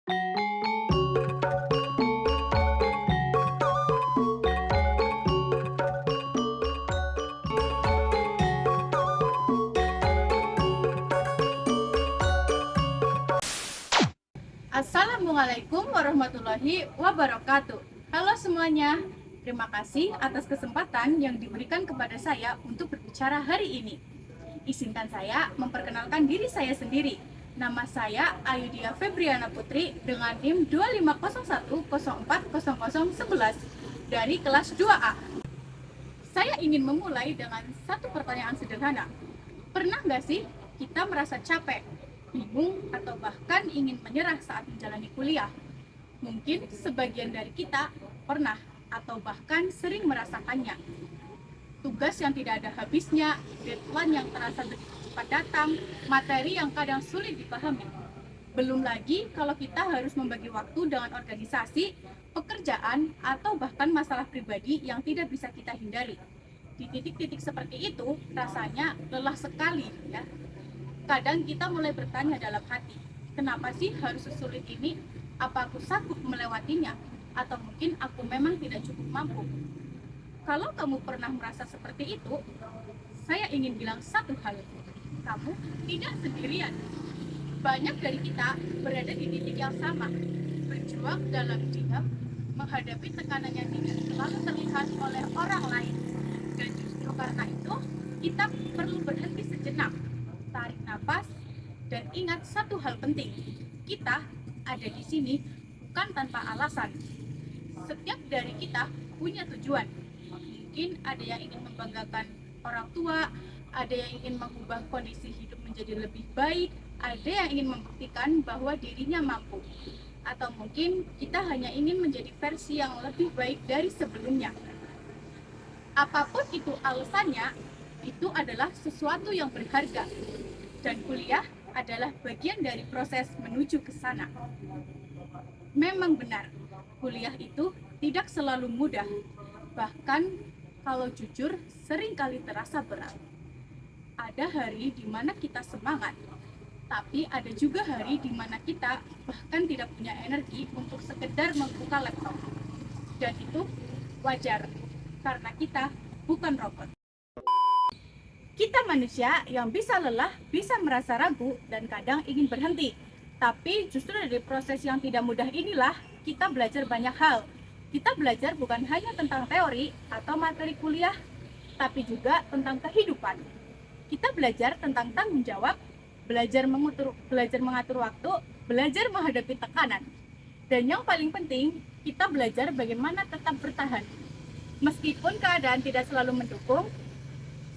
Assalamualaikum warahmatullahi wabarakatuh. Halo semuanya, terima kasih atas kesempatan yang diberikan kepada saya untuk berbicara hari ini. Izinkan saya memperkenalkan diri saya sendiri. Nama saya Ayudia Febriana Putri dengan NIM 2501040011 dari kelas 2A. Saya ingin memulai dengan satu pertanyaan sederhana. Pernah nggak sih kita merasa capek, bingung, atau bahkan ingin menyerah saat menjalani kuliah? Mungkin sebagian dari kita pernah atau bahkan sering merasakannya. Tugas yang tidak ada habisnya, deadline yang terasa begitu cepat datang, materi yang kadang sulit dipahami. Belum lagi kalau kita harus membagi waktu dengan organisasi, pekerjaan, atau bahkan masalah pribadi yang tidak bisa kita hindari. Di titik-titik seperti itu, rasanya lelah sekali ya. Kadang kita mulai bertanya dalam hati, kenapa sih harus sesulit ini? Apa aku sanggup melewatinya? Atau mungkin aku memang tidak cukup mampu? Kalau kamu pernah merasa seperti itu, saya ingin bilang satu hal. Kamu tidak sendirian. Banyak dari kita berada di titik yang sama, berjuang dalam diam, menghadapi tekanan yang tidak selalu terlihat oleh orang lain. Dan justru karena itu, kita perlu berhenti sejenak, tarik nafas, dan ingat satu hal penting. Kita ada di sini bukan tanpa alasan. Setiap dari kita punya tujuan. Mungkin ada yang ingin membanggakan orang tua, ada yang ingin mengubah kondisi hidup menjadi lebih baik, ada yang ingin membuktikan bahwa dirinya mampu. Atau mungkin kita hanya ingin menjadi versi yang lebih baik dari sebelumnya. Apapun itu alasannya, itu adalah sesuatu yang berharga. Dan kuliah adalah bagian dari proses menuju ke sana. Memang benar, kuliah itu tidak selalu mudah. Bahkan kalau jujur, seringkali terasa berat. Ada hari di mana kita semangat, tapi ada juga hari di mana kita bahkan tidak punya energi untuk sekedar membuka laptop. Dan itu wajar, karena kita bukan robot. Kita manusia yang bisa lelah, bisa merasa ragu, dan kadang ingin berhenti. Tapi justru dari proses yang tidak mudah inilah, kita belajar banyak hal. Kita belajar bukan hanya tentang teori atau materi kuliah, tapi juga tentang kehidupan. Kita belajar tentang tanggung jawab, belajar mengatur waktu, belajar menghadapi tekanan. Dan yang paling penting, kita belajar bagaimana tetap bertahan. Meskipun keadaan tidak selalu mendukung,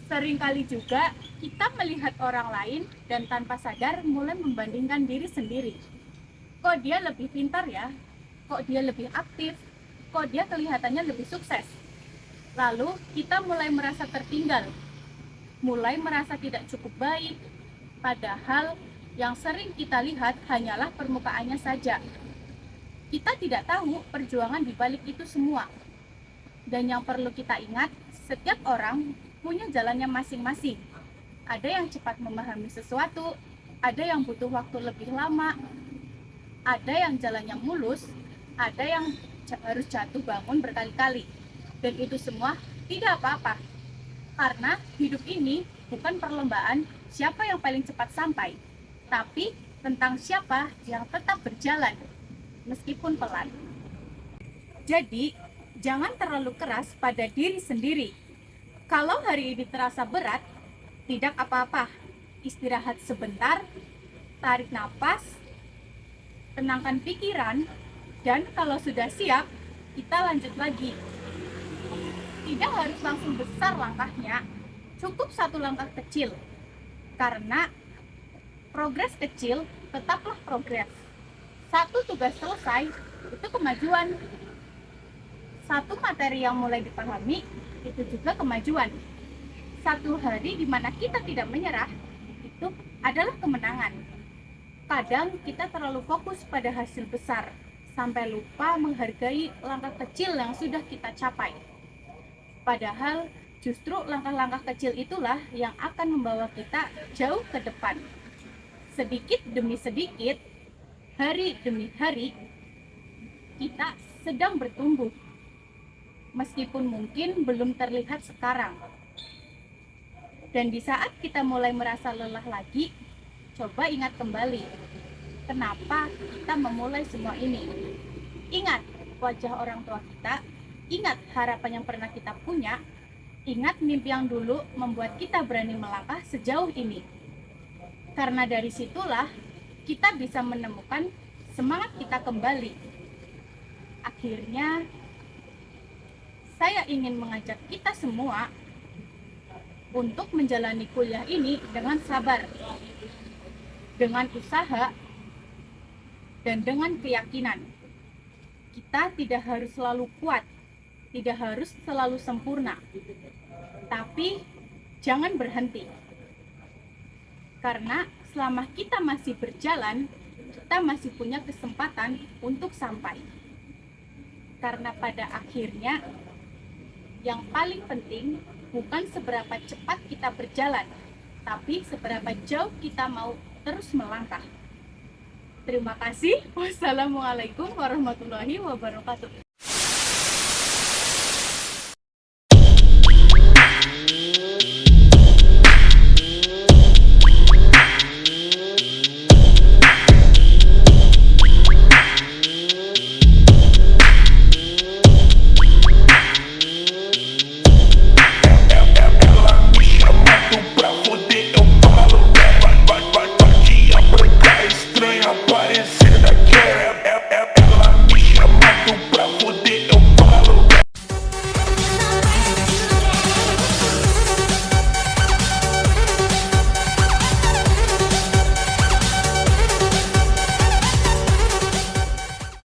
seringkali juga kita melihat orang lain dan tanpa sadar mulai membandingkan diri sendiri. Kok dia lebih pintar ya? Kok dia lebih aktif? Kok dia kelihatannya lebih sukses? Lalu kita mulai merasa tertinggal, mulai merasa tidak cukup baik, padahal yang sering kita lihat hanyalah permukaannya saja. Kita tidak tahu perjuangan di balik itu semua. Dan yang perlu kita ingat, setiap orang punya jalannya masing-masing. Ada yang cepat memahami sesuatu, ada yang butuh waktu lebih lama, ada yang jalannya mulus, ada yang harus jatuh bangun berkali-kali. Dan itu semua tidak apa-apa. Karena hidup ini bukan perlombaan siapa yang paling cepat sampai, tapi tentang siapa yang tetap berjalan, meskipun pelan. Jadi, jangan terlalu keras pada diri sendiri. Kalau hari ini terasa berat, tidak apa-apa. Istirahat sebentar, tarik napas, tenangkan pikiran, dan kalau sudah siap, kita lanjut lagi. Tidak harus langsung besar langkahnya, cukup satu langkah kecil. Karena progres kecil tetaplah progres. Satu tugas selesai, itu kemajuan. Satu materi yang mulai dipahami, itu juga kemajuan. Satu hari di mana kita tidak menyerah, itu adalah kemenangan. Kadang kita terlalu fokus pada hasil besar, sampai lupa menghargai langkah kecil yang sudah kita capai. Padahal justru langkah-langkah kecil itulah yang akan membawa kita jauh ke depan. Sedikit demi sedikit, hari demi hari kita sedang bertumbuh, meskipun mungkin belum terlihat sekarang. Dan di saat kita mulai merasa lelah lagi, coba ingat kembali, kenapa kita memulai semua ini. Ingat wajah orang tua kita, ingat harapan yang pernah kita punya, ingat mimpi yang dulu membuat kita berani melangkah sejauh ini. Karena dari situlah kita bisa menemukan semangat kita kembali. Akhirnya, saya ingin mengajak kita semua untuk menjalani kuliah ini dengan sabar, dengan usaha, dan dengan keyakinan. Kita tidak harus selalu kuat, tidak harus selalu sempurna, tapi jangan berhenti. Karena selama kita masih berjalan, kita masih punya kesempatan untuk sampai. Karena pada akhirnya, yang paling penting bukan seberapa cepat kita berjalan, tapi seberapa jauh kita mau terus melangkah. Terima kasih. Wassalamualaikum warahmatullahi wabarakatuh.